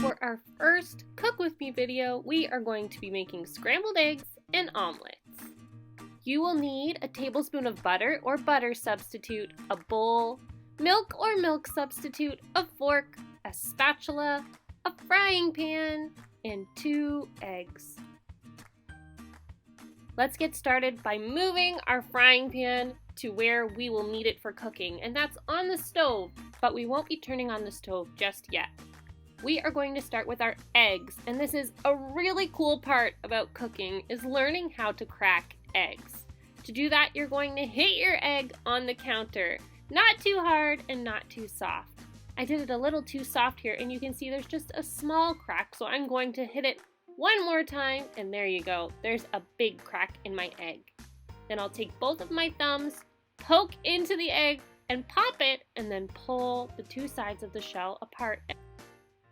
For our first Cook With Me video, we are going to be making scrambled eggs and omelets. You will need a tablespoon of butter or butter substitute, a bowl, milk or milk substitute, a fork, a spatula, a frying pan, and 2 eggs. Let's get started by moving our frying pan to where we will need it for cooking, and that's on the stove, but we won't be turning on the stove just yet. We are going to start with our eggs, and this is a really cool part about cooking, is learning how to crack eggs. To do that, you're going to hit your egg on the counter, not too hard and not too soft. I did it a little too soft here, and you can see there's just a small crack, so I'm going to hit it one more time, and there you go. There's a big crack in my egg. Then I'll take both of my thumbs, poke into the egg, and pop it, and then pull the 2 sides of the shell apart.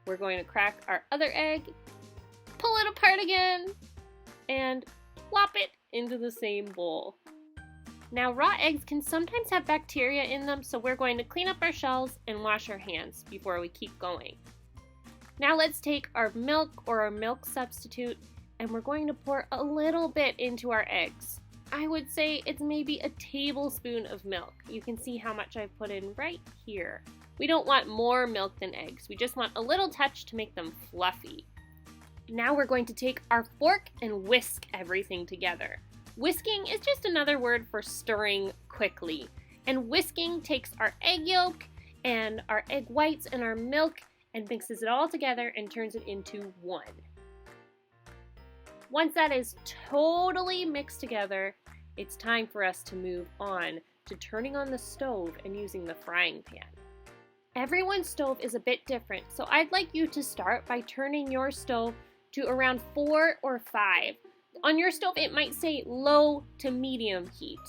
We're going to crack our other egg, pull it apart again, and plop it into the same bowl. Now, raw eggs can sometimes have bacteria in them, so we're going to clean up our shells and wash our hands before we keep going. Now let's take our milk or our milk substitute, and we're going to pour a little bit into our eggs. I would say it's maybe a tablespoon of milk. You can see how much I've put in right here. We don't want more milk than eggs. We just want a little touch to make them fluffy. Now we're going to take our fork and whisk everything together. Whisking is just another word for stirring quickly. And whisking takes our egg yolk and our egg whites and our milk and mixes it all together and turns it into one. Once that is totally mixed together, it's time for us to move on to turning on the stove and using the frying pan. Everyone's stove is a bit different, so I'd like you to start by turning your stove to around 4 or 5. On your stove, it might say low to medium heat.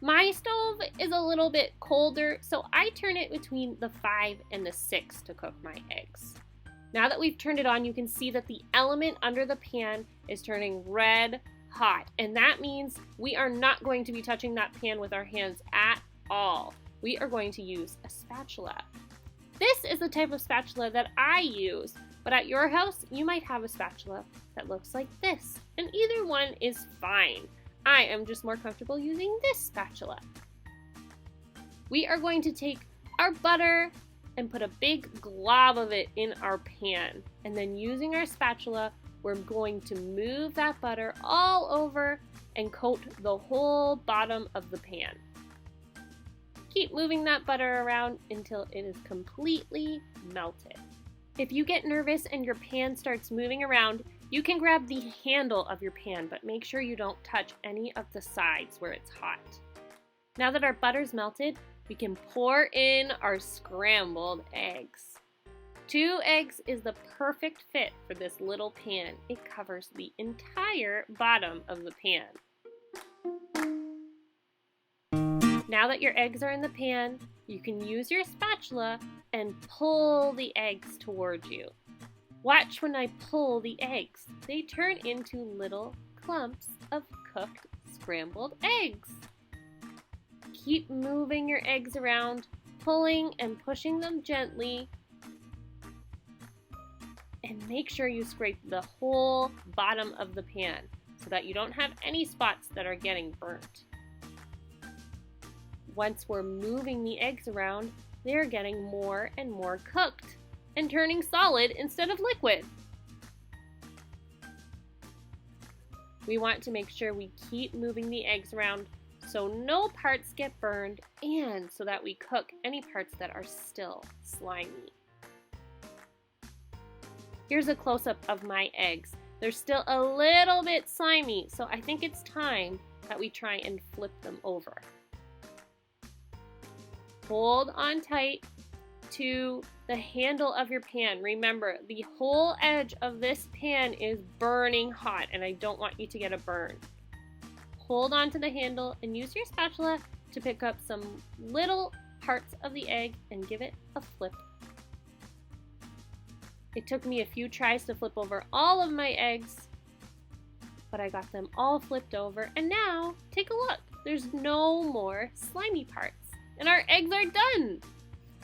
My stove is a little bit colder, so I turn it between the 5 and the 6 to cook my eggs. Now that we've turned it on, you can see that the element under the pan is turning red hot, and that means we are not going to be touching that pan with our hands at all. We are going to use a spatula. This is the type of spatula that I use, but at your house, you might have a spatula that looks like this, and either one is fine. I am just more comfortable using this spatula. We are going to take our butter and put a big glob of it in our pan, and then using our spatula, we're going to move that butter all over and coat the whole bottom of the pan. Keep moving that butter around until it is completely melted. If you get nervous and your pan starts moving around, you can grab the handle of your pan, but make sure you don't touch any of the sides where it's hot. Now that our butter's melted, we can pour in our scrambled eggs. 2 eggs is the perfect fit for this little pan. It covers the entire bottom of the pan. Now that your eggs are in the pan, you can use your spatula and pull the eggs towards you. Watch when I pull the eggs. They turn into little clumps of cooked scrambled eggs. Keep moving your eggs around, pulling and pushing them gently. And make sure you scrape the whole bottom of the pan so that you don't have any spots that are getting burnt. Once we're moving the eggs around, they're getting more and more cooked and turning solid instead of liquid. We want to make sure we keep moving the eggs around so no parts get burned and so that we cook any parts that are still slimy. Here's a close-up of my eggs. They're still a little bit slimy, so I think it's time that we try and flip them over. Hold on tight to the handle of your pan. Remember, the whole edge of this pan is burning hot, and I don't want you to get a burn. Hold on to the handle and use your spatula to pick up some little parts of the egg and give it a flip. It took me a few tries to flip over all of my eggs, but I got them all flipped over, and now take a look. There's no more slimy parts, and our eggs are done.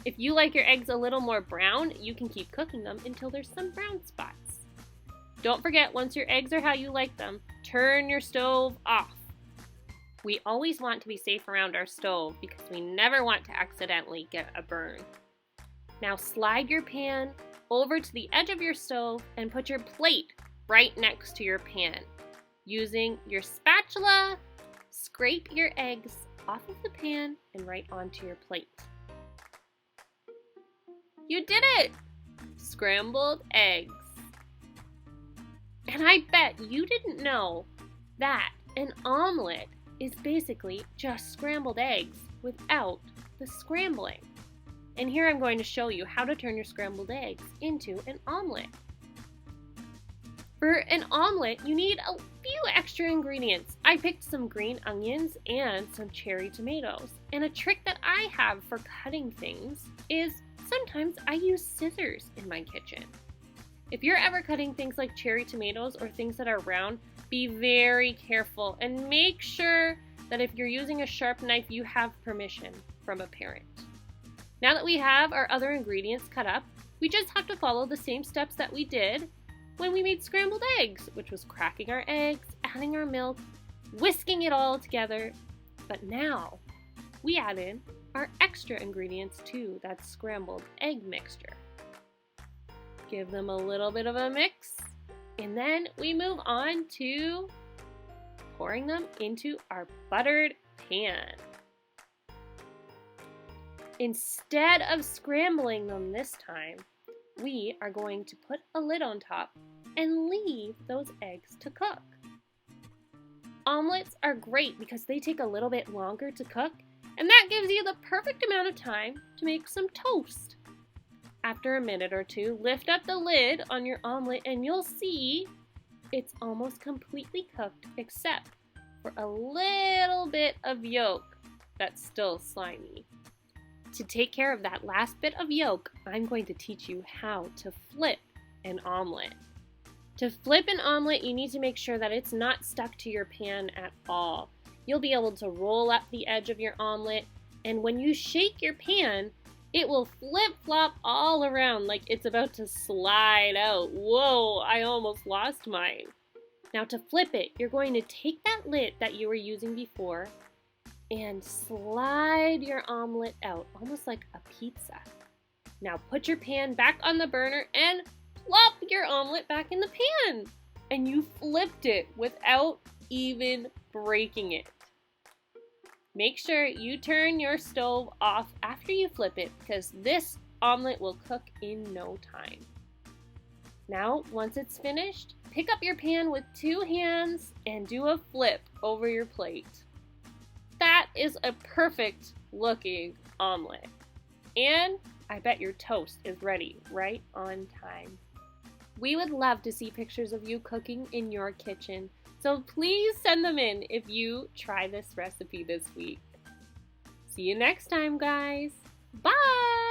If you like your eggs a little more brown, you can keep cooking them until there's some brown spots. Don't forget, once your eggs are how you like them, turn your stove off. We always want to be safe around our stove because we never want to accidentally get a burn. Now slide your pan over to the edge of your stove and put your plate right next to your pan. Using your spatula, scrape your eggs off of the pan and right onto your plate. You did it! Scrambled eggs. And I bet you didn't know that an omelet is basically just scrambled eggs without the scrambling. And here I'm going to show you how to turn your scrambled eggs into an omelet. For an omelet, you need a few extra ingredients. I picked some green onions and some cherry tomatoes. And a trick that I have for cutting things is sometimes I use scissors in my kitchen. If you're ever cutting things like cherry tomatoes or things that are round, be very careful and make sure that if you're using a sharp knife, you have permission from a parent. Now that we have our other ingredients cut up, we just have to follow the same steps that we did when we made scrambled eggs, which was cracking our eggs, adding our milk, whisking it all together. But now we add in our extra ingredients to that scrambled egg mixture. Give them a little bit of a mix, and then we move on to pouring them into our buttered pan. Instead of scrambling them this time, we are going to put a lid on top and leave those eggs to cook. Omelets are great because they take a little bit longer to cook, and that gives you the perfect amount of time to make some toast. After a minute or two, lift up the lid on your omelet and you'll see it's almost completely cooked except for a little bit of yolk that's still slimy. To take care of that last bit of yolk, I'm going to teach you how to flip an omelet. To flip an omelet, you need to make sure that it's not stuck to your pan at all. You'll be able to roll up the edge of your omelet, and when you shake your pan, it will flip-flop all around like it's about to slide out. Whoa, I almost lost mine. Now to flip it, you're going to take that lid that you were using before and slide your omelet out, almost like a pizza. Now put your pan back on the burner and plop your omelet back in the pan. And you flipped it without even breaking it. Make sure you turn your stove off after you flip it because this omelet will cook in no time. Now, once it's finished, pick up your pan with 2 hands and do a flip over your plate. That is a perfect looking omelet. And I bet your toast is ready right on time. We would love to see pictures of you cooking in your kitchen, so please send them in if you try this recipe this week. See you next time, guys. Bye!